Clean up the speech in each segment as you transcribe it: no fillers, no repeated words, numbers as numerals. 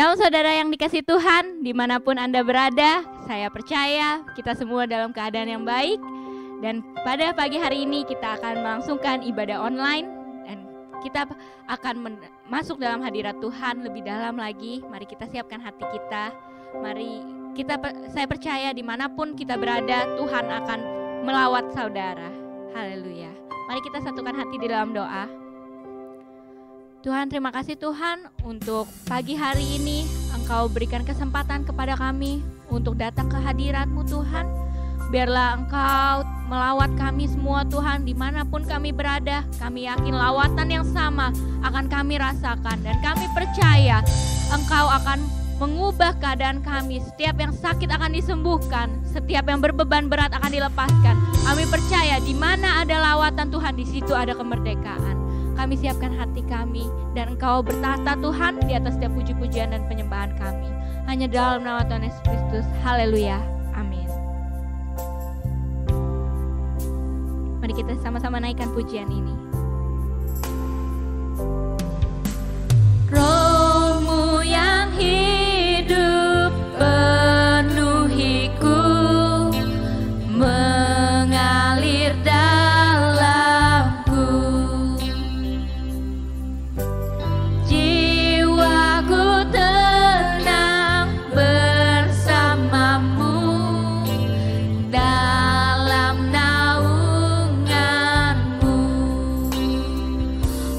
Shalom saudara yang dikasih Tuhan, dimanapun Anda berada, saya percaya kita semua dalam keadaan yang baik. Dan pada pagi hari ini kita akan melangsungkan ibadah online dan kita akan masuk dalam hadirat Tuhan lebih dalam lagi. Mari kita siapkan hati kita. Saya percaya dimanapun kita berada, Tuhan akan melawat saudara. Haleluya. Mari kita satukan hati di dalam doa. Tuhan, terima kasih Tuhan untuk pagi hari ini Engkau berikan kesempatan kepada kami untuk datang ke hadirat-Mu Tuhan. Biarlah Engkau melawat kami semua Tuhan, dimanapun kami berada. Kami yakin lawatan yang sama akan kami rasakan dan kami percaya Engkau akan mengubah keadaan kami. Setiap yang sakit akan disembuhkan, setiap yang berbeban berat akan dilepaskan. Kami percaya di mana ada lawatan Tuhan, di situ ada kemerdekaan. Kami siapkan hati kami dan Engkau bertahta Tuhan di atas setiap puji-pujian dan penyembahan kami. Hanya dalam nama Tuhan Yesus Kristus. Haleluya. Amin. Mari kita sama-sama naikkan pujian ini. Roh-Mu yang hidup penuhiku, mengalir dalamku. Jiwaku tenang bersamamu dalam naunganmu.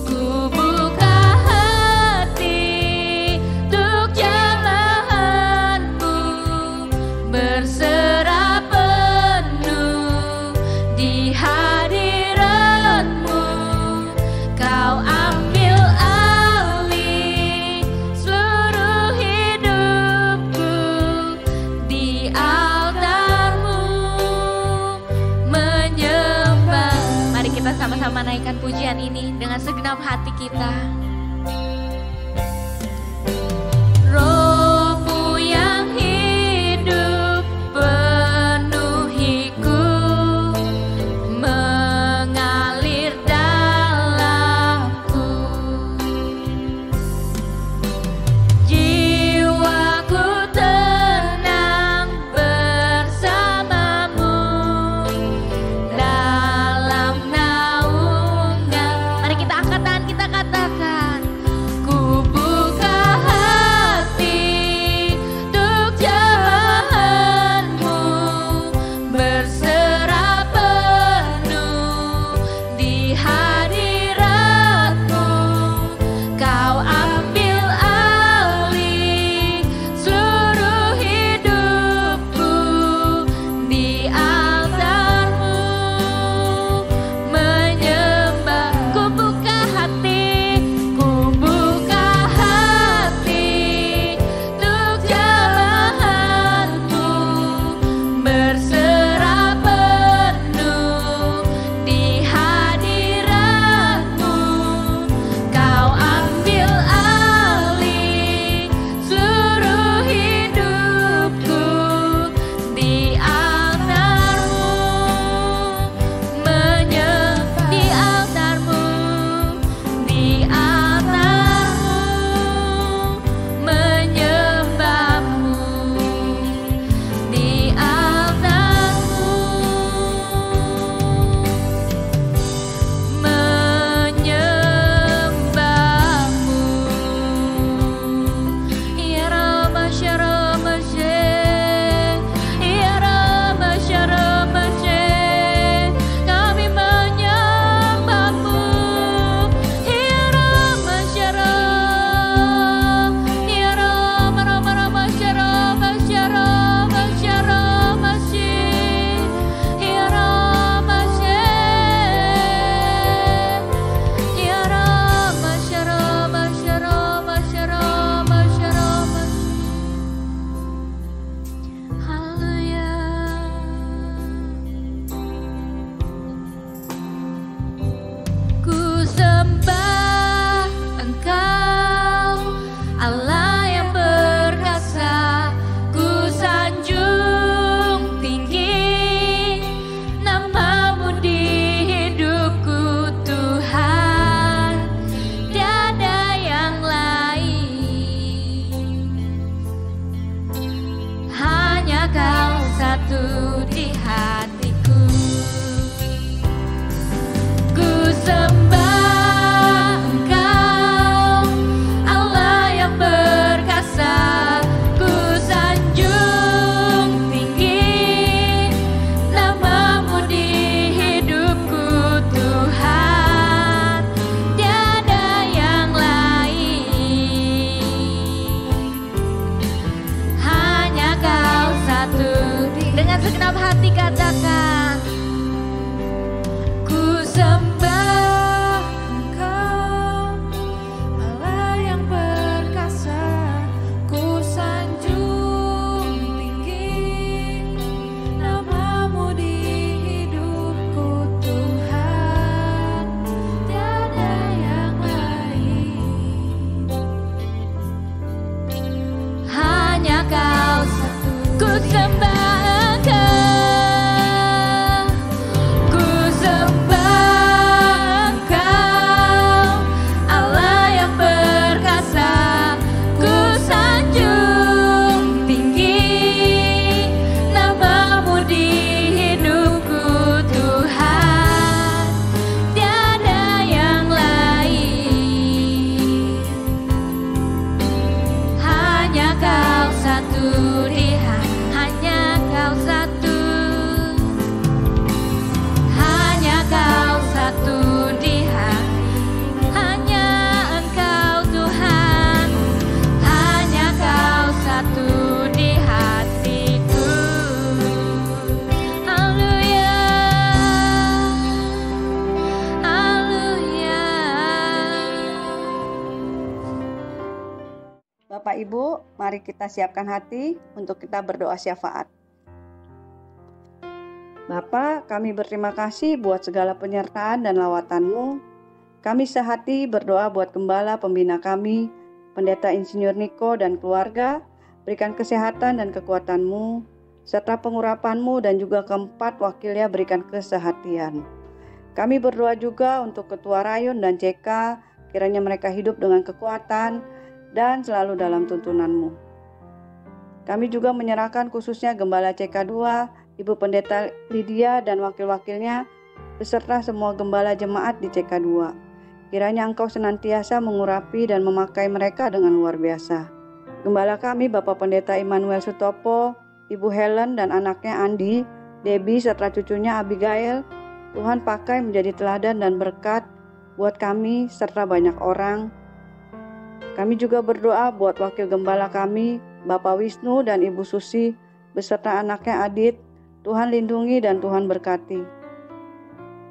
Ku buka hati untuk jamahanmu, berserah penuh di hadiratmu. Kau ambil alih seluruh hidupku, di altarmu menyembah. Mari kita sama-sama naikkan pujian ini dengan segenap hati kita. Roh-Mu yang hidup penuhiku, mengalir dalamku. Jiwaku tenang bersamamu dalam naungan. Mari kita angkat tangan, kita katakan, Bapak Ibu, mari kita siapkan hati untuk kita berdoa syafaat. Bapa, kami berterima kasih buat segala penyertaan dan lawatan-Mu. Kami sehati berdoa buat gembala pembina kami, Pendeta Insinyur Niko dan keluarga, berikan kesehatan dan kekuatan-Mu, serta pengurapan-Mu dan juga keempat wakilnya berikan kesehatian. Kami berdoa juga untuk Ketua Rayon dan CK, kiranya mereka hidup dengan kekuatan dan selalu dalam tuntunan-Mu. Kami juga menyerahkan khususnya Gembala CK2, Ibu Pendeta Lydia dan wakil-wakilnya, beserta semua gembala jemaat di CK2. Kiranya Engkau senantiasa mengurapi dan memakai mereka dengan luar biasa. Gembala kami Bapak Pendeta Immanuel Sutopo, Ibu Helen dan anaknya Andi, Debbie serta cucunya Abigail, Tuhan pakai menjadi teladan dan berkat buat kami serta banyak orang. Kami juga berdoa buat wakil gembala kami, Bapak Wisnu dan Ibu Susi, beserta anaknya Adit. Tuhan lindungi dan Tuhan berkati.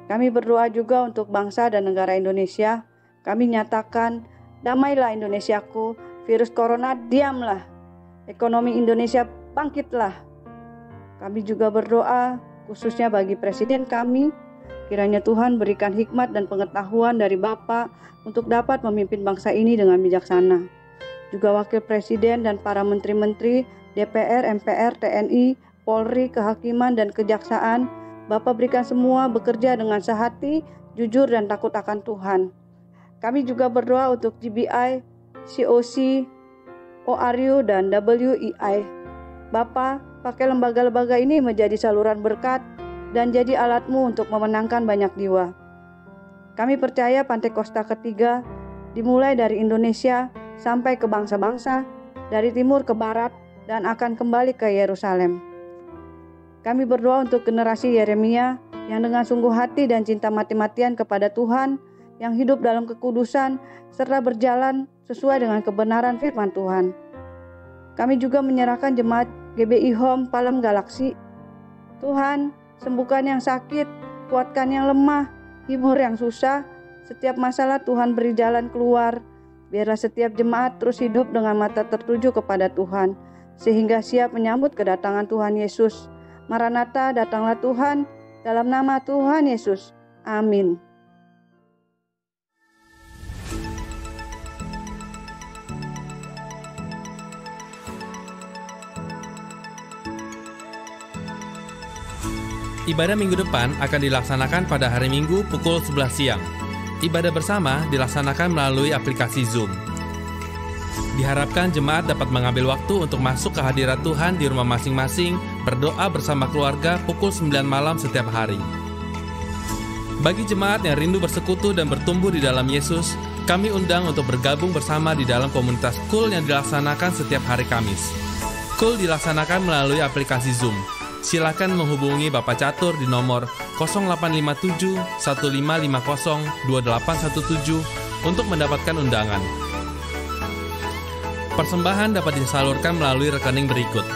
Kami berdoa juga untuk bangsa dan negara Indonesia. Kami nyatakan, damailah Indonesiaku, virus corona diamlah, ekonomi Indonesia bangkitlah. Kami juga berdoa khususnya bagi Presiden kami, kiranya Tuhan berikan hikmat dan pengetahuan dari Bapa untuk dapat memimpin bangsa ini dengan bijaksana. Juga Wakil Presiden dan para menteri-menteri, DPR, MPR, TNI, Polri, Kehakiman, dan Kejaksaan, Bapak berikan semua bekerja dengan sehati, jujur, dan takut akan Tuhan. Kami juga berdoa untuk GBI, COC, ORU, dan WEI. Bapak, pakai lembaga-lembaga ini menjadi saluran berkat dan jadi alat-Mu untuk memenangkan banyak jiwa. Kami percaya Pantekosta ketiga dimulai dari Indonesia sampai ke bangsa-bangsa, dari timur ke barat, dan akan kembali ke Yerusalem. Kami berdoa untuk generasi Yeremia yang dengan sungguh hati dan cinta mati-matian kepada Tuhan, yang hidup dalam kekudusan, serta berjalan sesuai dengan kebenaran firman Tuhan. Kami juga menyerahkan jemaat GBI Home Palem Galaksi. Tuhan, sembuhkan yang sakit, kuatkan yang lemah, hibur yang susah. Setiap masalah Tuhan beri jalan keluar. Biarlah setiap jemaat terus hidup dengan mata tertuju kepada Tuhan, sehingga siap menyambut kedatangan Tuhan Yesus. Maranatha, datanglah Tuhan, dalam nama Tuhan Yesus. Amin. Ibadah minggu depan akan dilaksanakan pada hari Minggu pukul 11 siang. Ibadah bersama dilaksanakan melalui aplikasi Zoom. Diharapkan jemaat dapat mengambil waktu untuk masuk ke hadirat Tuhan di rumah masing-masing, berdoa bersama keluarga pukul 9 malam setiap hari. Bagi jemaat yang rindu bersekutu dan bertumbuh di dalam Yesus, kami undang untuk bergabung bersama di dalam komunitas KUL yang dilaksanakan setiap hari Kamis. KUL dilaksanakan melalui aplikasi Zoom. Silakan menghubungi Bapak Catur di nomor 0857 1550 2817 untuk mendapatkan undangan. Persembahan dapat disalurkan melalui rekening berikut.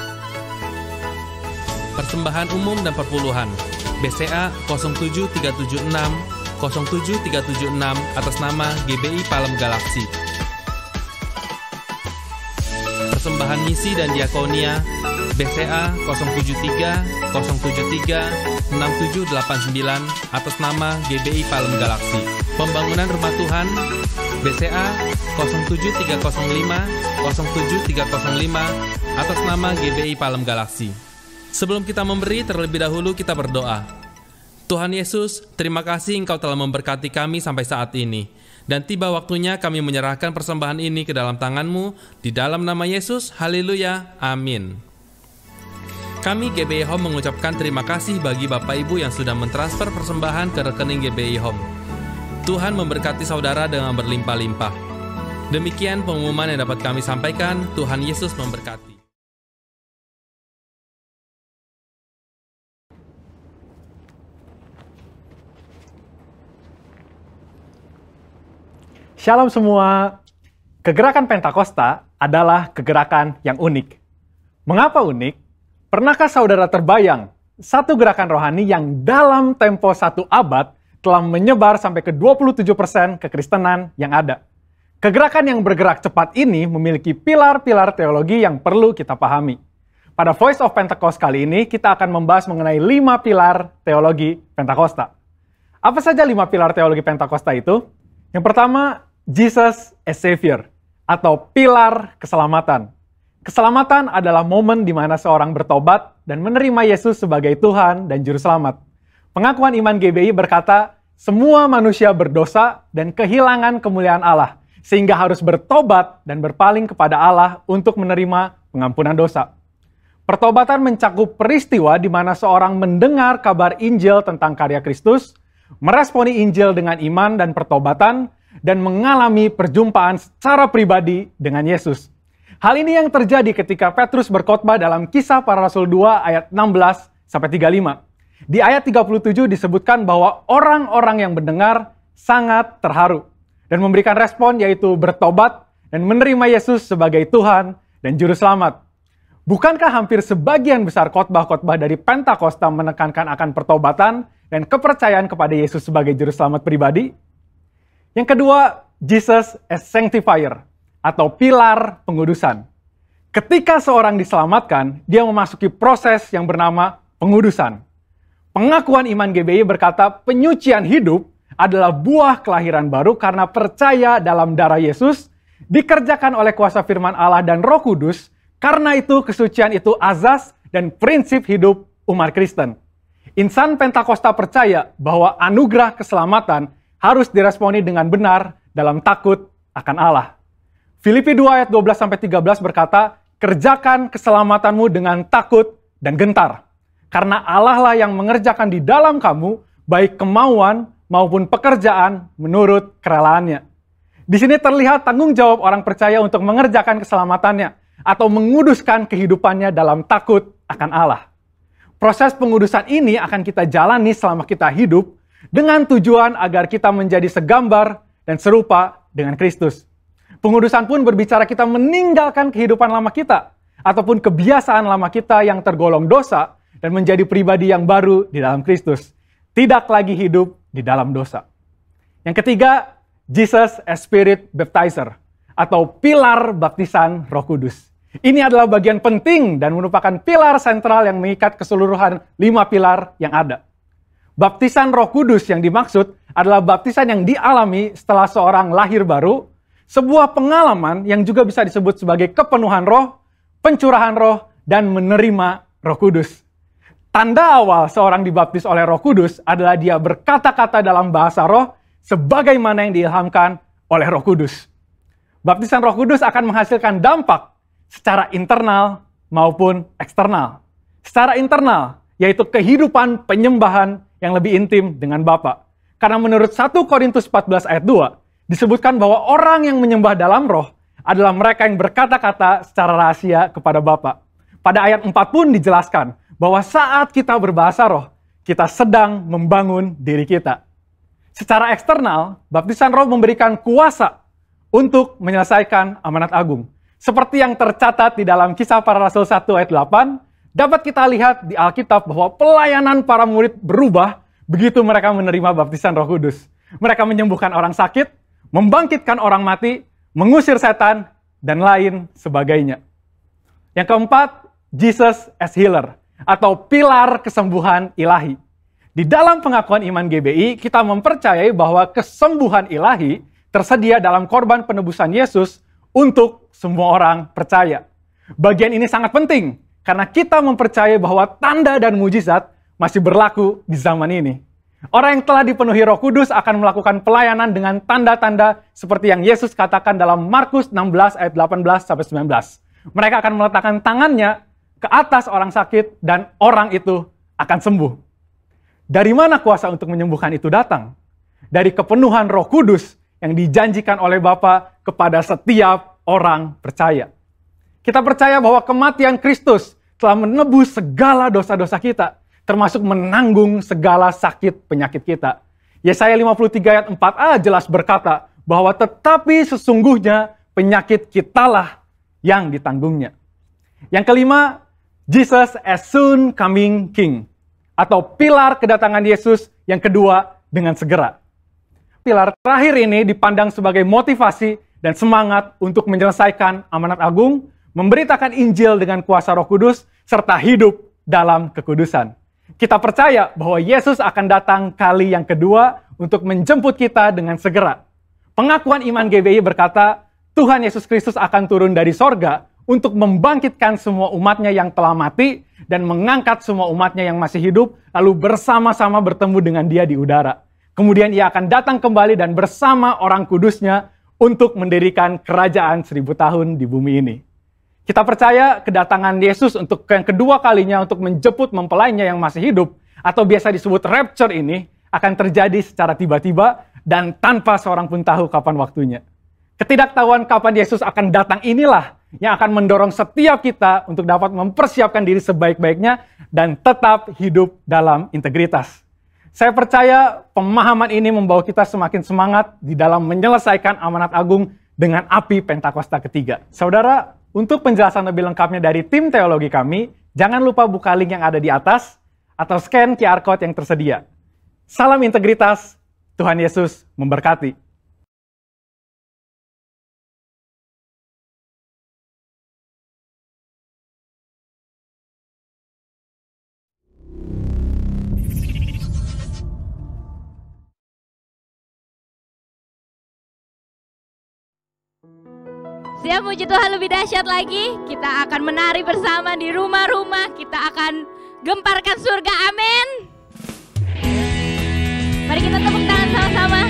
Persembahan umum dan perpuluhan BCA 07376 07376 atas nama GBI Palem Galaksi. Persembahan misi dan diakonia BCA 073 073 6789 atas nama GBI Palem Galaksi. Pembangunan Rumah Tuhan BCA 07305 07305 atas nama GBI Palem Galaksi. Sebelum kita memberi, terlebih dahulu kita berdoa. Tuhan Yesus, terima kasih Engkau telah memberkati kami sampai saat ini. Dan tiba waktunya kami menyerahkan persembahan ini ke dalam tangan-Mu. Di dalam nama Yesus, haleluya, amin. Kami GBI Home mengucapkan terima kasih bagi Bapak Ibu yang sudah mentransfer persembahan ke rekening GBI Home. Tuhan memberkati saudara dengan berlimpah-limpah. Demikian pengumuman yang dapat kami sampaikan. Tuhan Yesus memberkati. Shalom semua. Kegerakan Pentakosta adalah kegerakan yang unik. Mengapa unik? Pernahkah saudara terbayang satu gerakan rohani yang dalam tempo 1 abad telah menyebar sampai ke 27% kekristenan yang ada? Kegerakan yang bergerak cepat ini memiliki pilar-pilar teologi yang perlu kita pahami. Pada Voice of Pentecost kali ini, kita akan membahas mengenai 5 pilar teologi Pentakosta. Apa saja 5 pilar teologi Pentakosta itu? Yang pertama, Jesus as Savior, atau pilar keselamatan. Keselamatan adalah momen di mana seorang bertobat dan menerima Yesus sebagai Tuhan dan Juru Selamat. Pengakuan iman GBI berkata, semua manusia berdosa dan kehilangan kemuliaan Allah, sehingga harus bertobat dan berpaling kepada Allah untuk menerima pengampunan dosa. Pertobatan mencakup peristiwa di mana seorang mendengar kabar Injil tentang karya Kristus, meresponi Injil dengan iman dan pertobatan, dan mengalami perjumpaan secara pribadi dengan Yesus. Hal ini yang terjadi ketika Petrus berkhotbah dalam Kisah Para Rasul 2 ayat 16-35. Di ayat 37 disebutkan bahwa orang-orang yang mendengar sangat terharu dan memberikan respon yaitu bertobat dan menerima Yesus sebagai Tuhan dan Juru Selamat. Bukankah hampir sebagian besar khotbah-khotbah dari Pentakosta menekankan akan pertobatan dan kepercayaan kepada Yesus sebagai Juru Selamat pribadi? Yang kedua, Jesus as Sanctifier, atau pilar pengudusan. Ketika seorang diselamatkan, dia memasuki proses yang bernama pengudusan. Pengakuan iman GBI berkata penyucian hidup adalah buah kelahiran baru karena percaya dalam darah Yesus, dikerjakan oleh kuasa firman Allah dan Roh Kudus, karena itu kesucian itu azas dan prinsip hidup umat Kristen. Insan Pentakosta percaya bahwa anugerah keselamatan harus diresponi dengan benar dalam takut akan Allah. Filipi 2 ayat 12-13 berkata, kerjakan keselamatanmu dengan takut dan gentar, karena Allah lah yang mengerjakan di dalam kamu baik kemauan maupun pekerjaan menurut kerelaannya. Di sini terlihat tanggung jawab orang percaya untuk mengerjakan keselamatannya atau menguduskan kehidupannya dalam takut akan Allah. Proses pengudusan ini akan kita jalani selama kita hidup dengan tujuan agar kita menjadi segambar dan serupa dengan Kristus. Pengudusan pun berbicara kita meninggalkan kehidupan lama kita ataupun kebiasaan lama kita yang tergolong dosa dan menjadi pribadi yang baru di dalam Kristus. Tidak lagi hidup di dalam dosa. Yang ketiga, Jesus as Spirit Baptizer, atau pilar baptisan Roh Kudus. Ini adalah bagian penting dan merupakan pilar sentral yang mengikat keseluruhan 5 pilar yang ada. Baptisan Roh Kudus yang dimaksud adalah baptisan yang dialami setelah seorang lahir baru, sebuah pengalaman yang juga bisa disebut sebagai kepenuhan roh, pencurahan roh, dan menerima Roh Kudus. Tanda awal seorang dibaptis oleh Roh Kudus adalah dia berkata-kata dalam bahasa roh sebagaimana yang diilhamkan oleh Roh Kudus. Baptisan Roh Kudus akan menghasilkan dampak secara internal maupun eksternal. Secara internal, yaitu kehidupan penyembahan yang lebih intim dengan Bapa. Karena menurut 1 Korintus 14 ayat 2, disebutkan bahwa orang yang menyembah dalam roh adalah mereka yang berkata-kata secara rahasia kepada Bapa. Pada ayat 4 pun dijelaskan bahwa saat kita berbahasa roh, kita sedang membangun diri kita. Secara eksternal, baptisan roh memberikan kuasa untuk menyelesaikan amanat agung. Seperti yang tercatat di dalam Kisah Para Rasul 1 ayat 8, dapat kita lihat di Alkitab bahwa pelayanan para murid berubah begitu mereka menerima baptisan Roh Kudus. Mereka menyembuhkan orang sakit, membangkitkan orang mati, mengusir setan, dan lain sebagainya. Yang keempat, Jesus as Healer, atau pilar kesembuhan ilahi. Di dalam pengakuan iman GBI, kita mempercayai bahwa kesembuhan ilahi tersedia dalam korban penebusan Yesus untuk semua orang percaya. Bagian ini sangat penting, karena kita mempercayai bahwa tanda dan mujizat masih berlaku di zaman ini. Orang yang telah dipenuhi Roh Kudus akan melakukan pelayanan dengan tanda-tanda seperti yang Yesus katakan dalam Markus 16 ayat 18-19. Mereka akan meletakkan tangannya ke atas orang sakit dan orang itu akan sembuh. Dari mana kuasa untuk menyembuhkan itu datang? Dari kepenuhan Roh Kudus yang dijanjikan oleh Bapa kepada setiap orang percaya. Kita percaya bahwa kematian Kristus telah menebus segala dosa-dosa kita, termasuk menanggung segala sakit penyakit kita. Yesaya 53 ayat 4a jelas berkata bahwa tetapi sesungguhnya penyakit kitalah yang ditanggungnya. Yang kelima, Jesus as soon coming King, atau pilar kedatangan Yesus yang kedua dengan segera. Pilar terakhir ini dipandang sebagai motivasi dan semangat untuk menyelesaikan amanat agung, memberitakan Injil dengan kuasa Roh Kudus, serta hidup dalam kekudusan. Kita percaya bahwa Yesus akan datang kali yang kedua untuk menjemput kita dengan segera. Pengakuan iman GBI berkata, Tuhan Yesus Kristus akan turun dari sorga untuk membangkitkan semua umatnya yang telah mati dan mengangkat semua umatnya yang masih hidup, lalu bersama-sama bertemu dengan Dia di udara. Kemudian Ia akan datang kembali dan bersama orang kudusnya untuk mendirikan kerajaan 1000 tahun di bumi ini. Kita percaya kedatangan Yesus untuk yang kedua kalinya untuk menjemput mempelainya yang masih hidup, atau biasa disebut rapture ini, akan terjadi secara tiba-tiba dan tanpa seorang pun tahu kapan waktunya. Ketidaktahuan kapan Yesus akan datang inilah yang akan mendorong setiap kita untuk dapat mempersiapkan diri sebaik-baiknya dan tetap hidup dalam integritas. Saya percaya pemahaman ini membawa kita semakin semangat di dalam menyelesaikan amanat agung dengan api Pentakosta ketiga. Saudara, untuk penjelasan lebih lengkapnya dari tim teologi kami, jangan lupa buka link yang ada di atas atau scan QR Code yang tersedia. Salam integritas, Tuhan Yesus memberkati. Siap puji Tuhan lebih dahsyat lagi. Kita akan menari bersama di rumah-rumah. Kita akan gemparkan surga. Amin. Mari kita tepuk tangan sama-sama.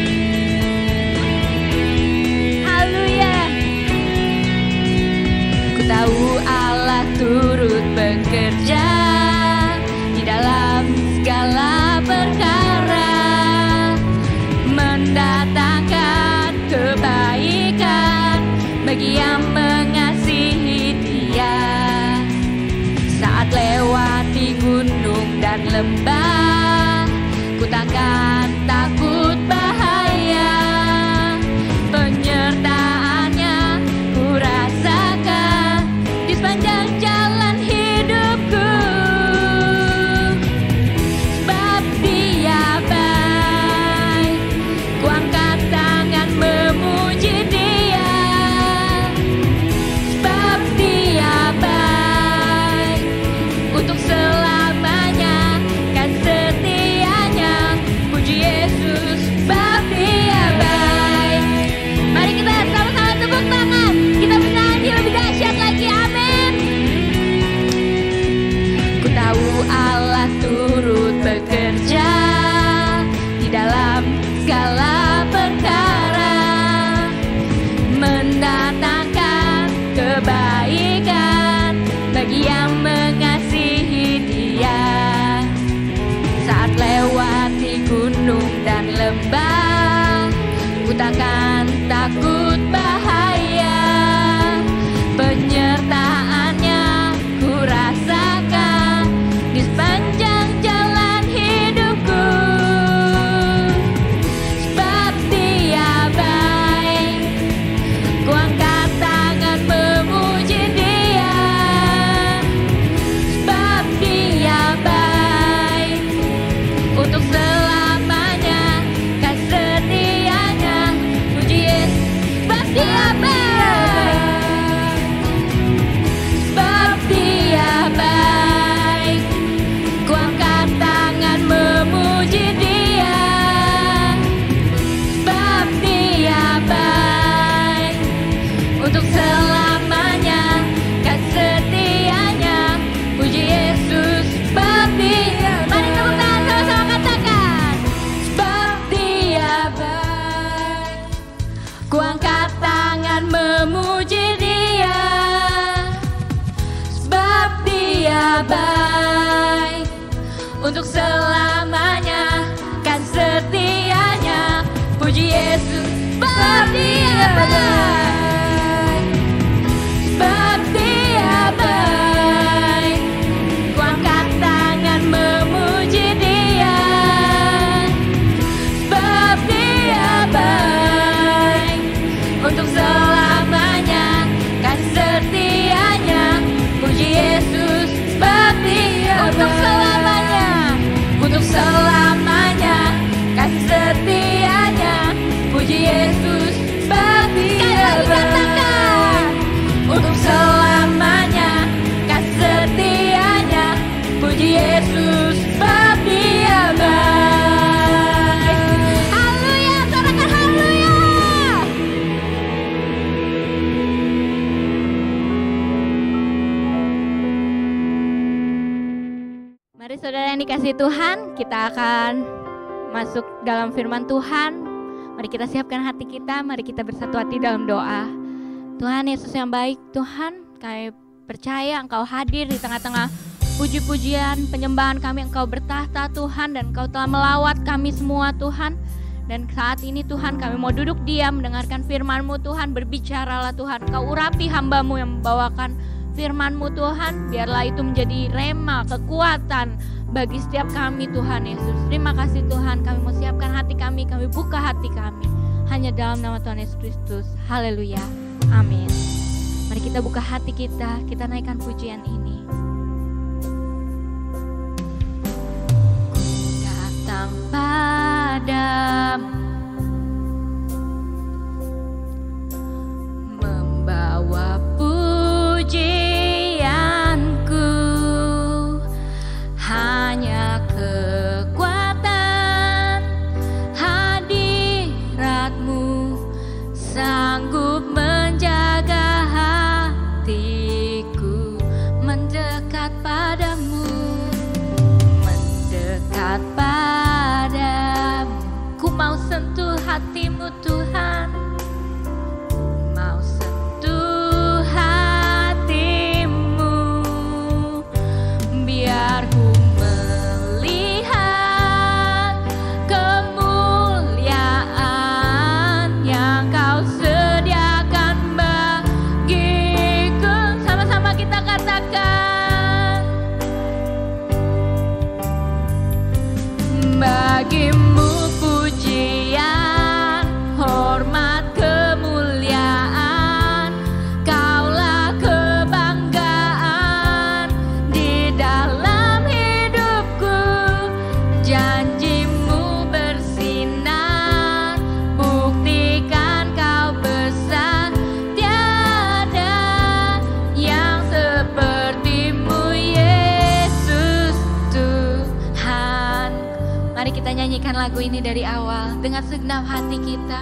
Haleluya. Ku tahu Allah turut bekerja di dalam segala perkara, mendatangkan kebaikan bagi yang mengasihi Dia. Saat lewati gunung dan lembah, ku takkan takut bahaya. Penyertaannya ku rasakan di sepanjang jalan hidupku. Sebab Dia baik, ku angkat tangan memuji Dia. Untuk selamanya kan setianya, puji Yesus, sebab Dia baik. Mari kita sama-sama tepuk tangan, kita menyanyi lebih dahsyat lagi, amin. Ku tahu Allah turut bekerja di dalam segala perkara, mendatangkan kebaikan bagi yang mengasihi Dia. Saat lewati gunung dan lembah, ku takkan takut bahaya. Penyertaannya ku rasakan di sepanjang jalan hidupku. Sebab Dia baik, ku angkat tangan memuji Dia. Sebab Dia baik, untuk selamanya kan setianya, puji Yesus. Sebab Dia baik, sebab Dia baik, ku angkat tangan memuji Dia. Sebab Dia baik, untuk selamanya kan setianya, puji Yesus. Sebab Dia, mari tepuk tangan sama-sama katakan. Sebab Dia baik, ku angkat tangan memuji Dia. Sebab Dia baik, untuk selamanya kan setianya, puji Yesus. Sebab Dia baik, sebab Dia baik, ku angkat tangan memuji Dia. Sebab Dia baik, untuk selamanya kan setianya, puji Yesus. Sebab Dia untuk selamanya, untuk selamanya kan setianya, puji Yesus. Sebab Dia yang dikasihi Tuhan, kita akan masuk dalam firman Tuhan. Mari kita siapkan hati kita, mari kita bersatu hati dalam doa. Tuhan Yesus yang baik, Tuhan, kami percaya Engkau hadir di tengah-tengah puji-pujian, penyembahan kami. Engkau bertahta Tuhan, dan Engkau telah melawat kami semua Tuhan. Dan saat ini Tuhan, kami mau duduk diam mendengarkan firman-Mu Tuhan. Berbicaralah Tuhan, Engkau urapi hamba-Mu yang membawakan firman-Mu Tuhan. Biarlah itu menjadi rema, kekuatan bagi setiap kami Tuhan Yesus. Terima kasih Tuhan, kami mau siapkan hati kami buka hati kami. Hanya dalam nama Tuhan Yesus Kristus. Haleluya, amin. Mari kita buka hati kita naikkan pujian ini. Datang padamu, membawa pujianku, hanya kekuatan hadirat-Mu sanggup menjaga hatiku, mendekat padamu, mendekat padamu. Ku mau sentuh hati-Mu Tuhan, mau sentuh hati-Mu, biar ku melihat kemuliaan yang Kau sediakan bagiku. Sama-sama kita katakan, bagi-Mu pujian, hormat, kemuliaan. Kaulah kebanggaan di dalam hidupku. Janji-Mu bersinar, buktikan Kau besar. Tiada yang seperti-Mu Yesus Tuhan. Mari kita nyanyikan lagu ini dari awal dengan segenap hati kita.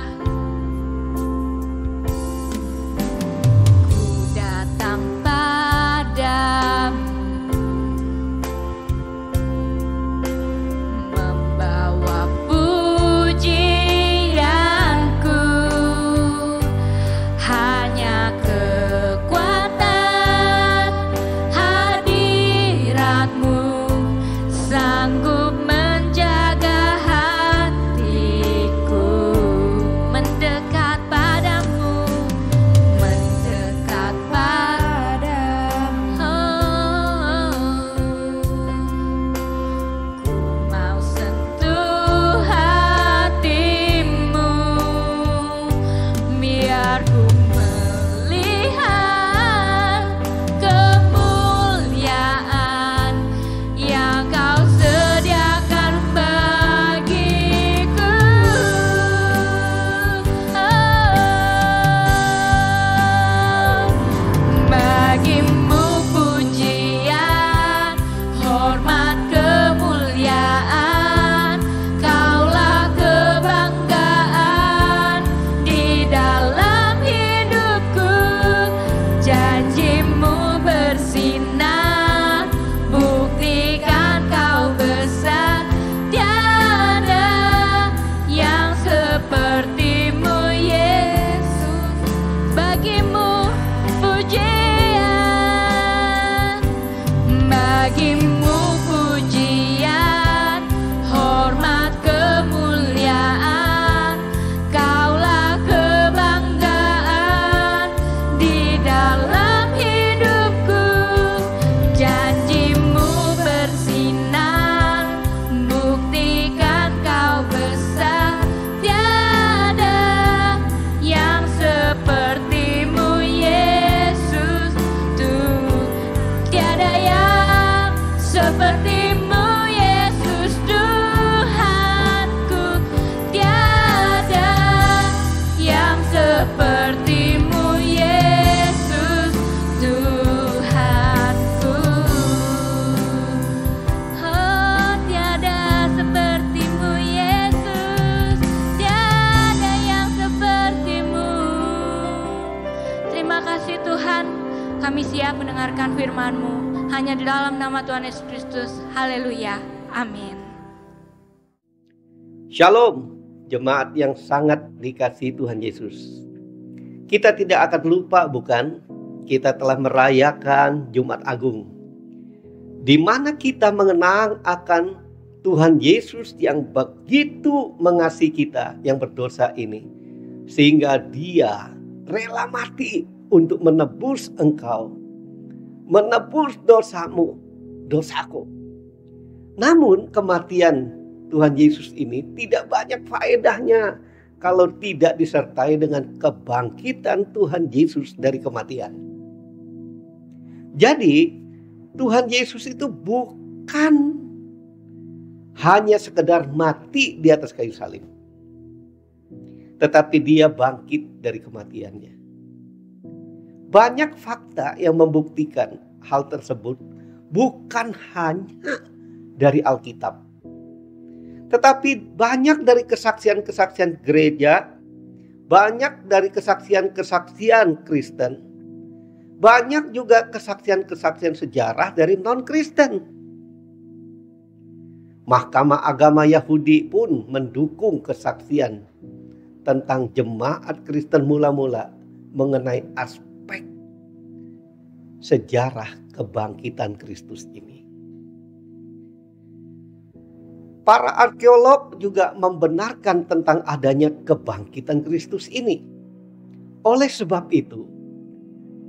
Ku datang padamu, membawa pujianku, hanya kekuatan hadirat-Mu sanggup menjaga hatiku, mendekat padamu, mendekat padamu. Ku mau sentuh hati-Mu, biar ku melihat kemuliaan yang Kau sediakan bagiku. Bagi-Mu pujian, hormat, kemuliaan. Kaulah kebanggaan di dalam hidupku. Janji-Mu bersinar, buktikan Kau besar. Tiada yang seperti-Mu Yesus. Bagi-Mu pujian, bagi-Mu pujian, hormat, kemuliaan. Kaulah kebanggaan di dalam hidupku. Janji-Mu bersinar, buktikan Kau besar. Tiada yang seperti-Mu Yesus tuh. Tiada yang seperti-Mu Yesus Tuhanku. Tiada yang seperti-Mu Yesus Tuhanku. Oh, tiada seperti-Mu Yesus, tiada yang seperti-Mu. Terima kasih Tuhan, kami siap mendengarkan firman-Mu hanya di dalam nama Tuhan Yesus Kristus. Haleluya, Amin. Shalom, jemaat yang sangat dikasihi Tuhan Yesus. Kita tidak akan lupa, bukan? Kita telah merayakan Jumat Agung, di mana kita mengenang akan Tuhan Yesus yang begitu mengasihi kita yang berdosa ini, sehingga Dia rela mati untuk menebus engkau, menebus dosamu, dosaku. Namun kematian Tuhan Yesus ini tidak banyak faedahnya kalau tidak disertai dengan kebangkitan Tuhan Yesus dari kematian. Jadi Tuhan Yesus itu bukan hanya sekedar mati di atas kayu salib, tetapi Dia bangkit dari kematiannya. Banyak fakta yang membuktikan hal tersebut, bukan hanya dari Alkitab, tetapi banyak dari kesaksian-kesaksian gereja, banyak dari kesaksian-kesaksian Kristen, banyak juga kesaksian-kesaksian sejarah dari non-Kristen. Mahkamah Agama Yahudi pun mendukung kesaksian tentang jemaat Kristen mula-mula mengenai aspek sejarah kebangkitan Kristus ini. Para arkeolog juga membenarkan tentang adanya kebangkitan Kristus ini. Oleh sebab itu,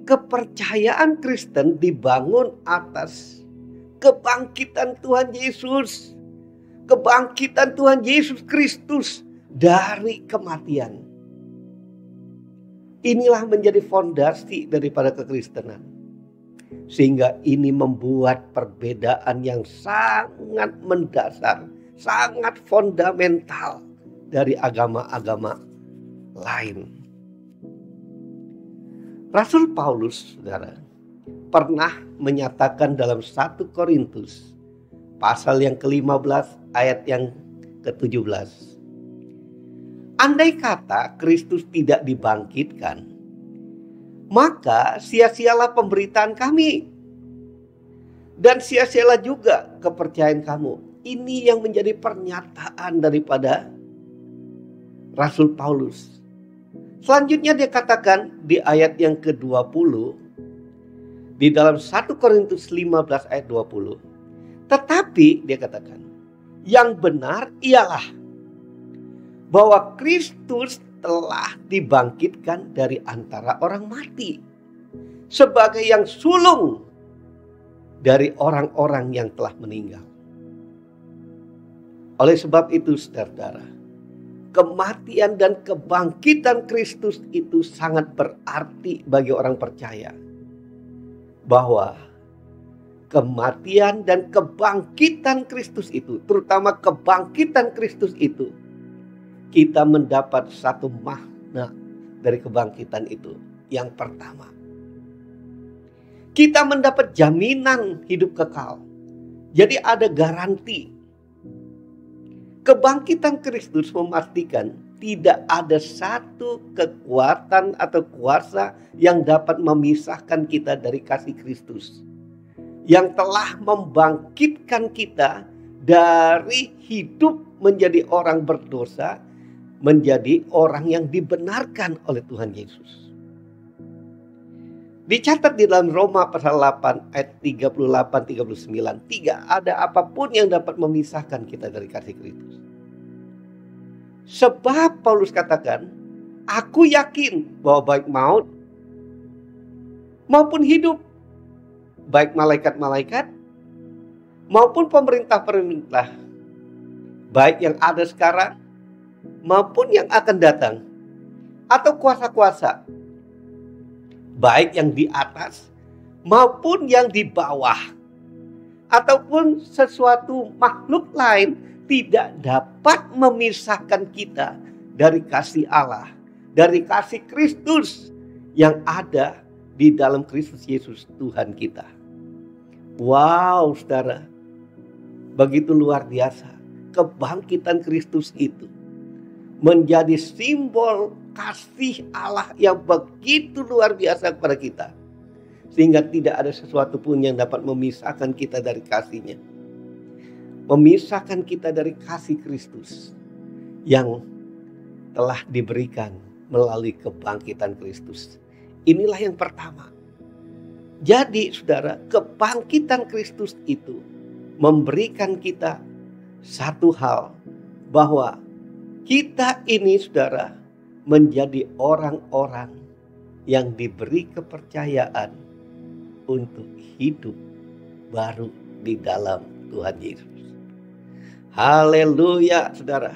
kepercayaan Kristen dibangun atas kebangkitan Tuhan Yesus. Kebangkitan Tuhan Yesus Kristus dari kematian. Inilah menjadi fondasi daripada kekristenan. Sehingga ini membuat perbedaan yang sangat mendasar, sangat fundamental dari agama-agama lain. Rasul Paulus, saudara, pernah menyatakan dalam 1 Korintus pasal yang ke-15 ayat yang ke-17. Andai kata Kristus tidak dibangkitkan, maka sia-sialah pemberitaan kami, dan sia-sialah juga kepercayaan kamu. Ini yang menjadi pernyataan daripada Rasul Paulus. Selanjutnya dia katakan di ayat yang ke-20 di dalam 1 Korintus 15 ayat 20. Tetapi dia katakan, yang benar ialah bahwa Kristus telah dibangkitkan dari antara orang mati sebagai yang sulung dari orang-orang yang telah meninggal. Oleh sebab itu, saudara, kematian dan kebangkitan Kristus itu sangat berarti bagi orang percaya. Bahwa kematian dan kebangkitan Kristus itu, terutama kebangkitan Kristus itu, kita mendapat satu makna dari kebangkitan itu. Yang pertama, kita mendapat jaminan hidup kekal. Jadi ada garansi. Kebangkitan Kristus memastikan tidak ada satu kekuatan atau kuasa yang dapat memisahkan kita dari kasih Kristus, yang telah membangkitkan kita dari hidup menjadi orang berdosa, menjadi orang yang dibenarkan oleh Tuhan Yesus. Dicatat di dalam Roma pasal 8 ayat 38-39, tidak ada apapun yang dapat memisahkan kita dari kasih Kristus. Sebab Paulus katakan, aku yakin bahwa baik maut maupun hidup, baik malaikat-malaikat maupun pemerintah-pemerintah, baik yang ada sekarang maupun yang akan datang, atau kuasa-kuasa, baik yang di atas maupun yang di bawah, ataupun sesuatu makhluk lain, tidak dapat memisahkan kita dari kasih Allah, dari kasih Kristus yang ada di dalam Kristus Yesus Tuhan kita. Wow, saudara, begitu luar biasa. Kebangkitan Kristus itu menjadi simbol kasih Allah yang begitu luar biasa kepada kita, sehingga tidak ada sesuatu pun yang dapat memisahkan kita dari kasih-Nya. memisahkan kita dari kasih Kristus yang telah diberikan melalui kebangkitan Kristus. Inilah yang pertama. Jadi saudara, kebangkitan Kristus itu memberikan kita satu hal, bahwa kita ini saudara menjadi orang-orang yang diberi kepercayaan untuk hidup baru di dalam Tuhan Yesus. Haleluya saudara.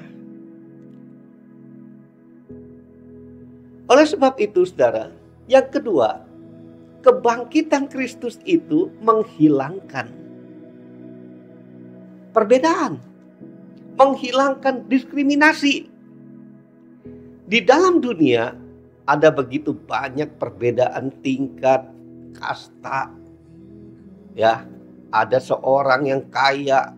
Oleh sebab itu saudara, yang kedua, kebangkitan Kristus itu menghilangkan perbedaan, menghilangkan diskriminasi. Di dalam dunia ada begitu banyak perbedaan tingkat kasta. Ya, ada seorang yang kaya.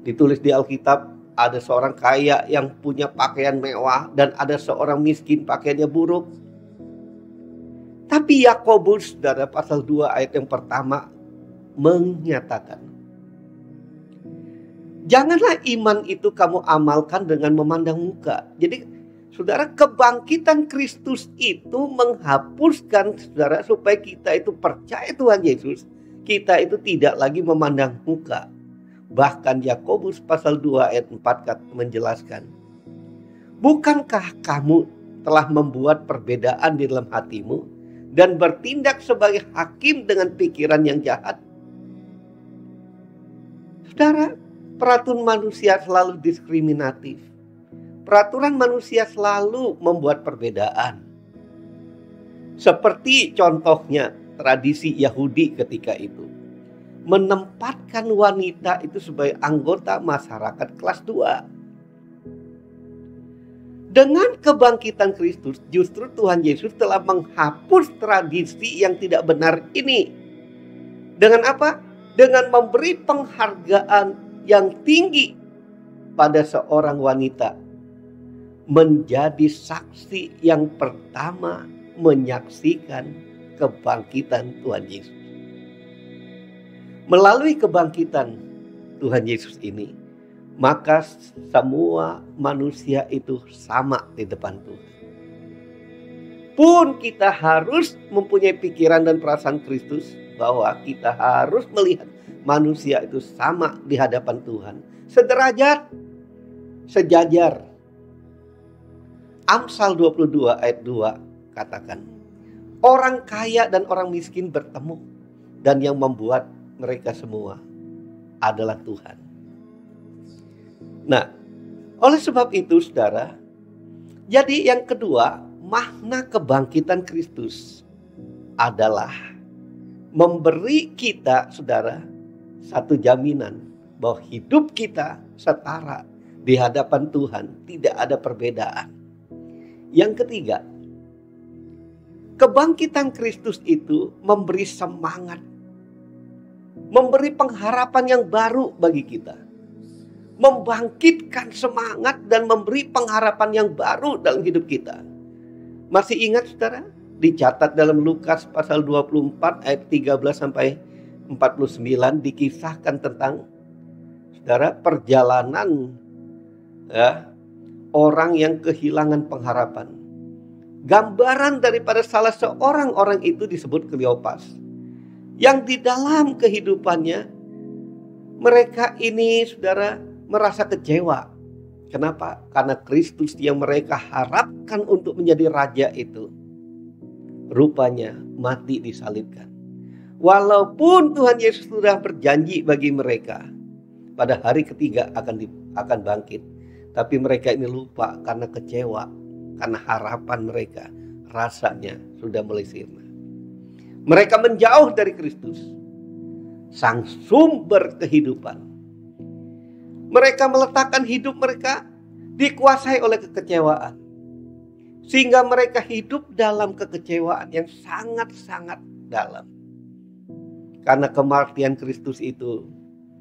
Ditulis di Alkitab, ada seorang kaya yang punya pakaian mewah dan ada seorang miskin pakaiannya buruk. Tapi Yakobus dari pasal 2 ayat yang pertama menyatakan, janganlah iman itu kamu amalkan dengan memandang muka. Jadi saudara, kebangkitan Kristus itu menghapuskan saudara supaya kita itu percaya Tuhan Yesus. Kita itu tidak lagi memandang muka. Bahkan Yakobus pasal 2 ayat 4 menjelaskan, bukankah kamu telah membuat perbedaan di dalam hatimu dan bertindak sebagai hakim dengan pikiran yang jahat? Saudara, peraturan manusia selalu diskriminatif. Peraturan manusia selalu membuat perbedaan. Seperti contohnya tradisi Yahudi ketika itu menempatkan wanita itu sebagai anggota masyarakat kelas 2. Dengan kebangkitan Kristus, justru Tuhan Yesus telah menghapus tradisi yang tidak benar ini. Dengan apa? Dengan memberi penghargaan yang tinggi pada seorang wanita menjadi saksi yang pertama menyaksikan kebangkitan Tuhan Yesus. Melalui kebangkitan Tuhan Yesus ini, maka semua manusia itu sama di depan Tuhan. Pun kita harus mempunyai pikiran dan perasaan Kristus, bahwa kita harus melihat manusia itu sama di hadapan Tuhan, sederajat, sejajar. Amsal 22 ayat 2 katakan, orang kaya dan orang miskin bertemu, dan yang membuat mereka semua adalah Tuhan. Nah, oleh sebab itu saudara, jadi yang kedua, makna kebangkitan Kristus adalah memberi kita saudara satu jaminan bahwa hidup kita setara di hadapan Tuhan, tidak ada perbedaan. Yang ketiga, kebangkitan Kristus itu memberi semangat, memberi pengharapan yang baru bagi kita, membangkitkan semangat dan memberi pengharapan yang baru dalam hidup kita. Masih ingat saudara? Dicatat dalam Lukas pasal 24 ayat 13 sampai 49 dikisahkan tentang saudara perjalanan orang yang kehilangan pengharapan. Gambaran daripada salah seorang orang itu disebut Kleopas, yang di dalam kehidupannya mereka ini saudara merasa kecewa. Kenapa? Karena Kristus yang mereka harapkan untuk menjadi raja itu rupanya mati disalibkan. Walaupun Tuhan Yesus sudah berjanji bagi mereka pada hari ketiga akan bangkit, tapi mereka ini lupa karena kecewa, karena harapan mereka rasanya sudah mulai sirna. Mereka menjauh dari Kristus, sang sumber kehidupan. Mereka meletakkan hidup mereka dikuasai oleh kekecewaan, sehingga mereka hidup dalam kekecewaan yang sangat-sangat dalam. Karena kematian Kristus itu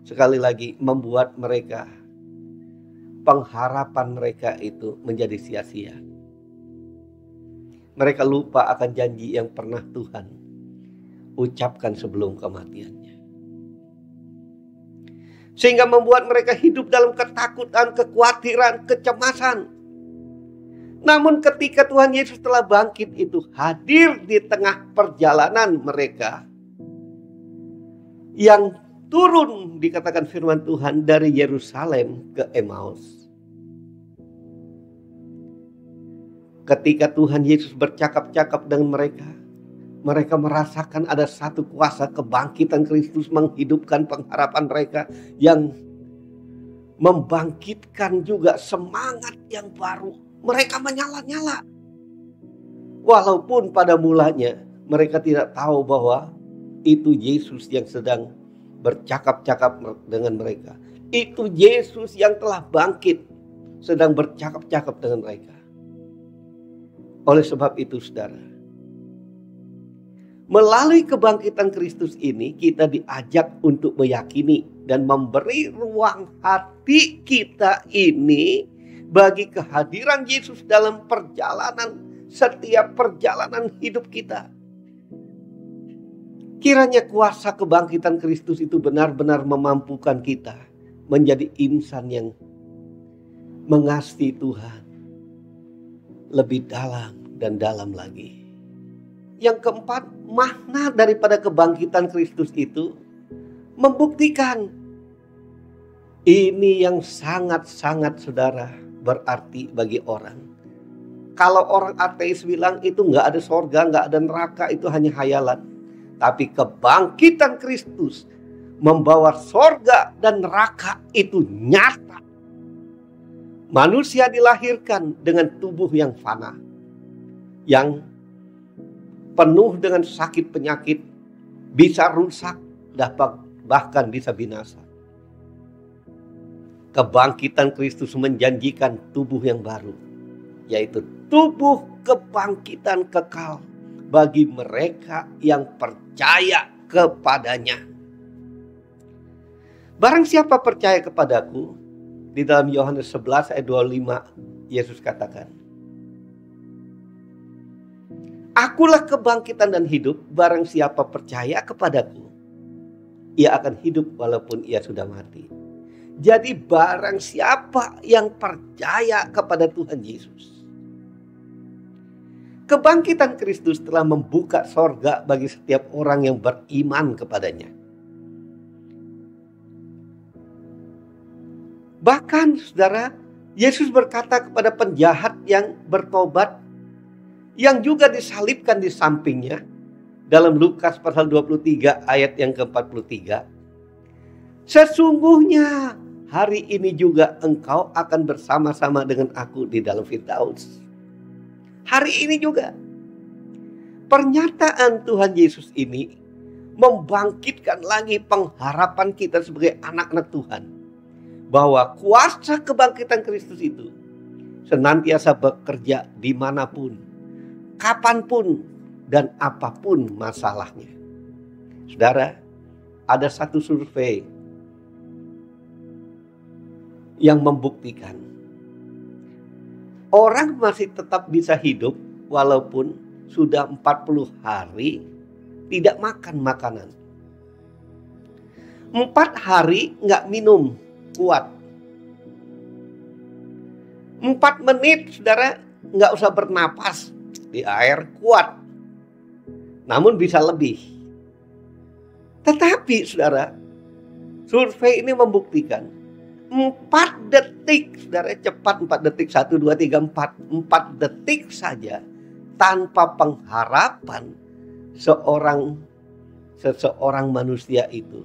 sekali lagi membuat mereka, pengharapan mereka itu menjadi sia-sia. Mereka lupa akan janji yang pernah Tuhan ucapkan sebelum kematiannya. Sehingga membuat mereka hidup dalam ketakutan, kekhawatiran, kecemasan. Namun ketika Tuhan Yesus telah bangkit itu hadir di tengah perjalanan mereka. Yang turun dikatakan firman Tuhan dari Yerusalem ke Emmaus. Ketika Tuhan Yesus bercakap-cakap dengan mereka, mereka merasakan ada satu kuasa kebangkitan Kristus menghidupkan pengharapan mereka yang membangkitkan juga semangat yang baru. Mereka menyala-nyala. Walaupun pada mulanya mereka tidak tahu bahwa itu Yesus yang sedang bercakap-cakap dengan mereka. Itu Yesus yang telah bangkit sedang bercakap-cakap dengan mereka. Oleh sebab itu saudara, melalui kebangkitan Kristus ini kita diajak untuk meyakini dan memberi ruang hati kita ini bagi kehadiran Yesus dalam setiap perjalanan hidup kita. Kiranya kuasa kebangkitan Kristus itu benar-benar memampukan kita menjadi insan yang mengasihi Tuhan lebih dalam dan dalam lagi. Yang keempat, makna daripada kebangkitan Kristus itu membuktikan ini yang sangat-sangat saudara berarti bagi orang. Kalau orang ateis bilang itu nggak ada sorga, nggak ada neraka, itu hanya hayalan. Tapi kebangkitan Kristus membawa sorga dan neraka itu nyata. Manusia dilahirkan dengan tubuh yang fana, yang penuh dengan sakit penyakit, bisa rusak, bahkan bisa binasa. Kebangkitan Kristus menjanjikan tubuh yang baru, yaitu tubuh kebangkitan kekal bagi mereka yang percaya kepadanya. Barang siapa percaya kepadaku, di dalam Yohanes 11 ayat 25 Yesus katakan, Akulah kebangkitan dan hidup, barang siapa percaya kepadaku, ia akan hidup walaupun ia sudah mati. Jadi barang siapa yang percaya kepada Tuhan Yesus, kebangkitan Kristus telah membuka sorga bagi setiap orang yang beriman kepadanya. Bahkan saudara, Yesus berkata kepada penjahat yang bertobat, yang juga disalibkan di sampingnya, dalam Lukas pasal 23 ayat yang ke-43. Sesungguhnya hari ini juga engkau akan bersama-sama dengan aku di dalam Firdaus. Hari ini juga. Pernyataan Tuhan Yesus ini membangkitkan lagi pengharapan kita sebagai anak-anak Tuhan. Bahwa kuasa kebangkitan Kristus itu senantiasa bekerja dimanapun, kapanpun, dan apapun masalahnya. Saudara, ada satu survei yang membuktikan orang masih tetap bisa hidup walaupun sudah 40 hari tidak makan makanan. 4 hari nggak minum kuat. 4 menit saudara nggak usah bernapas di air kuat. Namun bisa lebih. Tetapi saudara, survei ini membuktikan 4 detik, saudara, cepat 4 detik, 1, 2, 3, 4 detik saja tanpa pengharapan seseorang manusia itu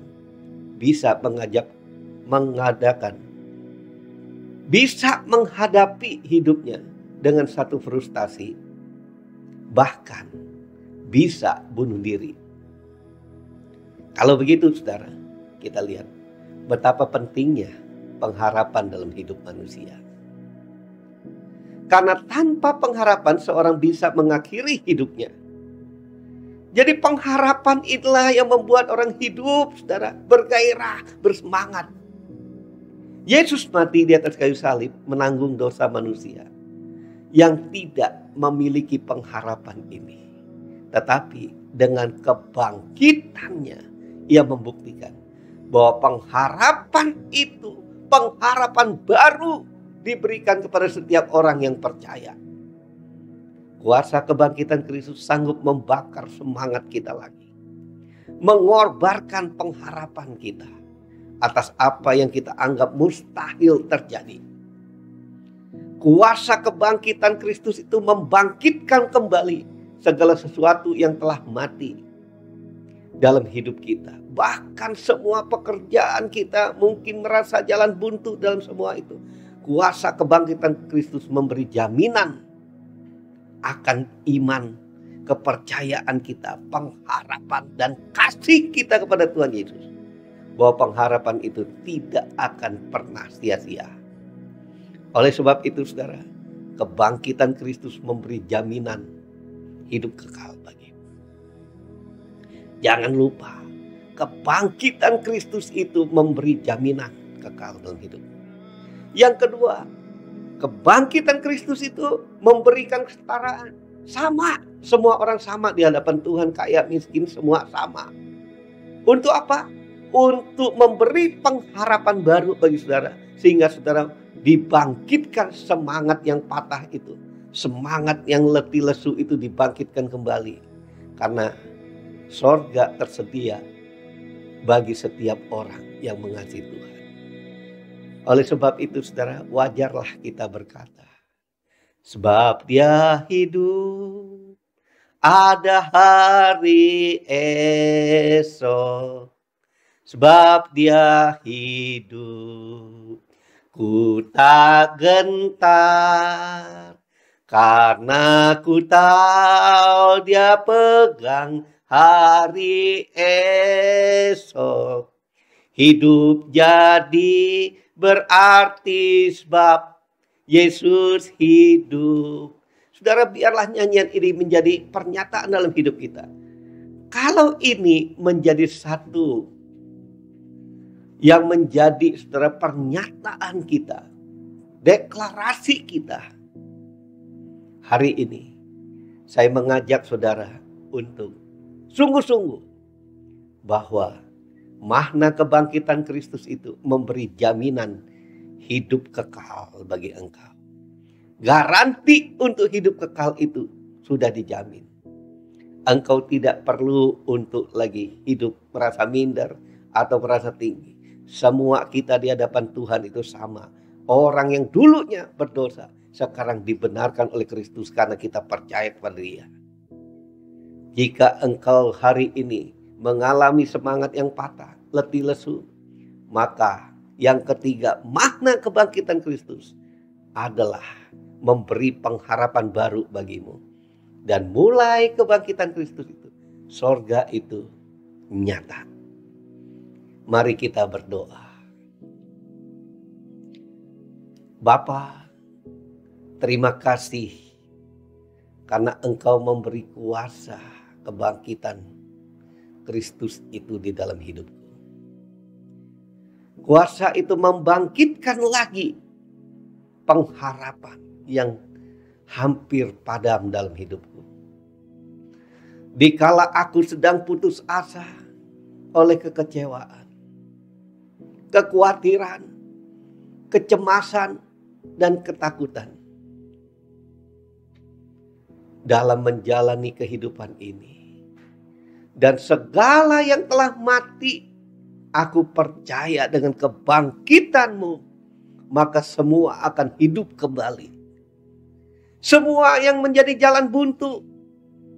bisa bisa menghadapi hidupnya dengan satu frustasi, bahkan bisa bunuh diri. Kalau begitu saudara, kita lihat betapa pentingnya pengharapan dalam hidup manusia. Karena tanpa pengharapan seorang bisa mengakhiri hidupnya. Jadi pengharapan itulah yang membuat orang hidup, saudara, bergairah, bersemangat. Yesus mati di atas kayu salib menanggung dosa manusia yang tidak memiliki pengharapan ini. Tetapi dengan kebangkitannya ia membuktikan bahwa pengharapan itu, pengharapan baru diberikan kepada setiap orang yang percaya. Kuasa kebangkitan Kristus sanggup membakar semangat kita lagi, mengorbankan pengharapan kita atas apa yang kita anggap mustahil terjadi. Kuasa kebangkitan Kristus itu membangkitkan kembali segala sesuatu yang telah mati dalam hidup kita. Bahkan semua pekerjaan kita mungkin merasa jalan buntu dalam semua itu. Kuasa kebangkitan Kristus memberi jaminan akan iman, kepercayaan kita, pengharapan dan kasih kita kepada Tuhan Yesus. Bahwa pengharapan itu tidak akan pernah sia-sia. Oleh sebab itu saudara, kebangkitan Kristus memberi jaminan hidup kekal bagimu. Jangan lupa, kebangkitan Kristus itu memberi jaminan kekal dalam hidup. Yang kedua, kebangkitan Kristus itu memberikan kesetaraan. Sama, semua orang sama di hadapan Tuhan, kaya miskin semua sama. Untuk apa? Untuk memberi pengharapan baru bagi saudara, sehingga saudara dibangkitkan semangat yang patah itu, semangat yang letih lesu itu dibangkitkan kembali. Karena sorga tersedia bagi setiap orang yang mengasihi Tuhan. Oleh sebab itu saudara, wajarlah kita berkata, sebab Dia hidup, ada hari esok. Sebab Dia hidup, ku tak gentar, karena ku tahu Dia pegang hari esok. Hidup jadi berarti sebab Yesus hidup. Saudara, biarlah nyanyian ini menjadi pernyataan dalam hidup kita. Kalau ini menjadi satu yang menjadi saudara pernyataan kita, deklarasi kita, hari ini saya mengajak saudara untuk sungguh-sungguh bahwa makna kebangkitan Kristus itu memberi jaminan hidup kekal bagi engkau. Garansi untuk hidup kekal itu sudah dijamin. Engkau tidak perlu untuk lagi hidup merasa minder atau merasa tinggi. Semua kita di hadapan Tuhan itu sama. Orang yang dulunya berdosa sekarang dibenarkan oleh Kristus karena kita percaya kepada Dia. Jika engkau hari ini mengalami semangat yang patah, letih lesu, maka yang ketiga, makna kebangkitan Kristus adalah memberi pengharapan baru bagimu. Dan mulai kebangkitan Kristus itu, sorga itu nyata. Mari kita berdoa. Bapa, terima kasih karena Engkau memberi kuasa kebangkitan Kristus itu di dalam hidupku. Kuasa itu membangkitkan lagi pengharapan yang hampir padam dalam hidupku. Dikala aku sedang putus asa oleh kekecewaan, kekhawatiran, kecemasan, dan ketakutan dalam menjalani kehidupan ini. Dan segala yang telah mati, aku percaya dengan kebangkitan-Mu, maka semua akan hidup kembali. Semua yang menjadi jalan buntu,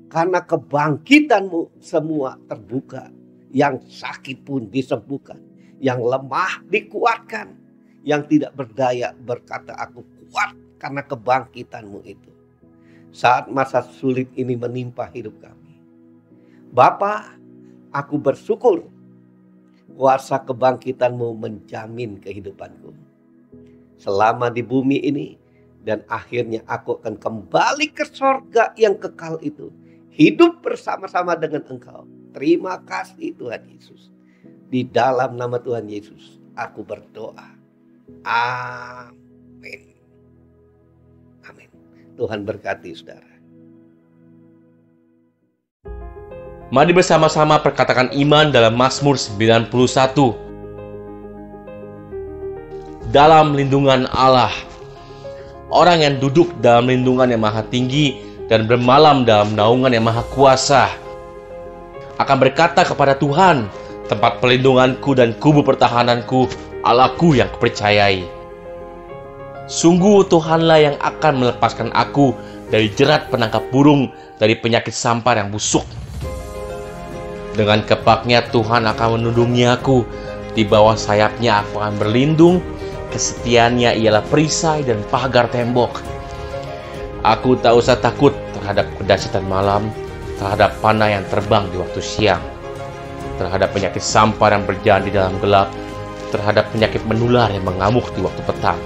karena kebangkitan-Mu semua terbuka. Yang sakit pun disembuhkan, yang lemah dikuatkan, yang tidak berdaya berkata aku kuat karena kebangkitan-Mu itu. Saat masa sulit ini menimpa hidup kami, Bapa, aku bersyukur kuasa kebangkitan-Mu menjamin kehidupanku selama di bumi ini, dan akhirnya aku akan kembali ke sorga yang kekal itu, hidup bersama-sama dengan Engkau. Terima kasih Tuhan Yesus. Di dalam nama Tuhan Yesus aku berdoa. Amin. Amin. Tuhan berkati saudara. Mari bersama-sama perkatakan iman dalam Mazmur 91. dalam lindungan Allah. Orang yang duduk dalam lindungan yang maha tinggi dan bermalam dalam naungan yang maha kuasa akan berkata kepada Tuhan, tempat pelindunganku dan kubu pertahananku, Allahku yang kupercayai. Sungguh Tuhanlah yang akan melepaskan aku dari jerat penangkap burung, dari penyakit sampar yang busuk. Dengan kepaknya Tuhan akan menundungi aku, di bawah sayapnya aku akan berlindung, kesetiaannya ialah perisai dan pagar tembok. Aku tak usah takut terhadap kedahsyatan malam, terhadap panah yang terbang di waktu siang, terhadap penyakit sampar yang berjalan di dalam gelap, terhadap penyakit menular yang mengamuk di waktu petang.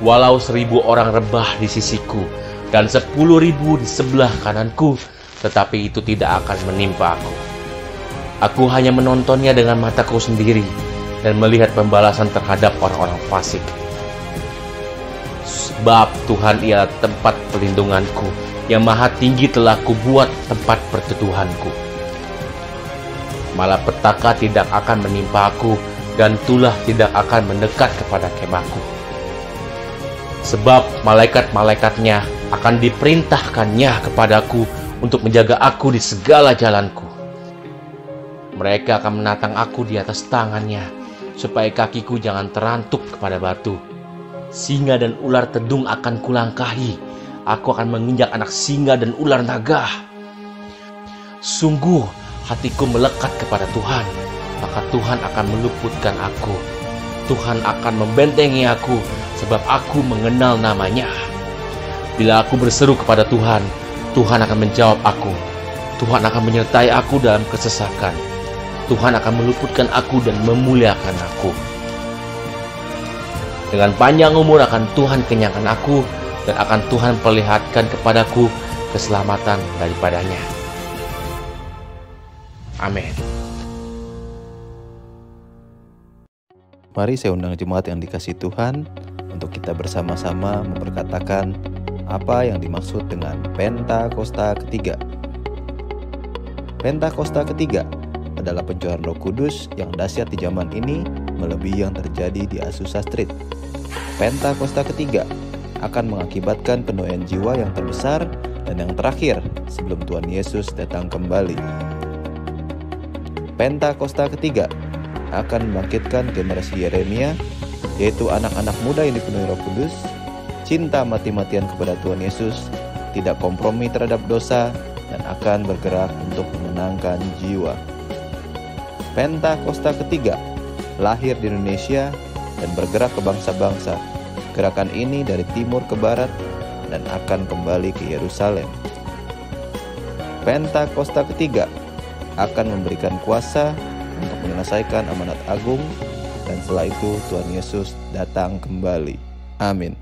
Walau 1000 orang rebah di sisiku dan 10.000 di sebelah kananku, tetapi itu tidak akan menimpa aku. Aku hanya menontonnya dengan mataku sendiri dan melihat pembalasan terhadap orang-orang fasik. Sebab Tuhan ialah tempat pelindunganku, yang maha tinggi telah kubuat tempat perteduhanku. Malapetaka tidak akan menimpa aku, dan tulah tidak akan mendekat kepada kemahku. Sebab malaikat-malaikatnya akan diperintahkannya kepadaku untuk menjaga aku di segala jalanku. Mereka akan menatang aku di atas tangannya, supaya kakiku jangan terantuk kepada batu. Singa dan ular tedung akan kulangkahi. Aku akan menginjak anak singa dan ular naga. Sungguh hatiku melekat kepada Tuhan, maka Tuhan akan meluputkan aku. Tuhan akan membentengi aku, sebab aku mengenal namanya. Bila aku berseru kepada Tuhan, Tuhan akan menjawab aku. Tuhan akan menyertai aku dalam kesesakan. Tuhan akan meluputkan aku dan memuliakan aku. Dengan panjang umur akan Tuhan kenyangkan aku, dan akan Tuhan perlihatkan kepadaku keselamatan daripadanya. Amin. Mari saya undang jemaat yang dikasihi Tuhan untuk kita bersama-sama memperkatakan apa yang dimaksud dengan Pentakosta ketiga. Pentakosta ketiga adalah pencurahan Roh Kudus yang dahsyat di zaman ini melebihi yang terjadi di Azusa Street. Pentakosta ketiga akan mengakibatkan penuaian jiwa yang terbesar dan yang terakhir sebelum Tuhan Yesus datang kembali. Pentakosta ketiga akan membangkitkan generasi Yeremia, yaitu anak-anak muda yang dipenuhi Roh Kudus, cinta mati-matian kepada Tuhan Yesus, tidak kompromi terhadap dosa, dan akan bergerak untuk memenangkan jiwa. Pentakosta ketiga lahir di Indonesia dan bergerak ke bangsa-bangsa. Gerakan ini dari timur ke barat dan akan kembali ke Yerusalem. Pentakosta ketiga akan memberikan kuasa untuk menyelesaikan amanat agung, dan setelah itu Tuhan Yesus datang kembali. Amin.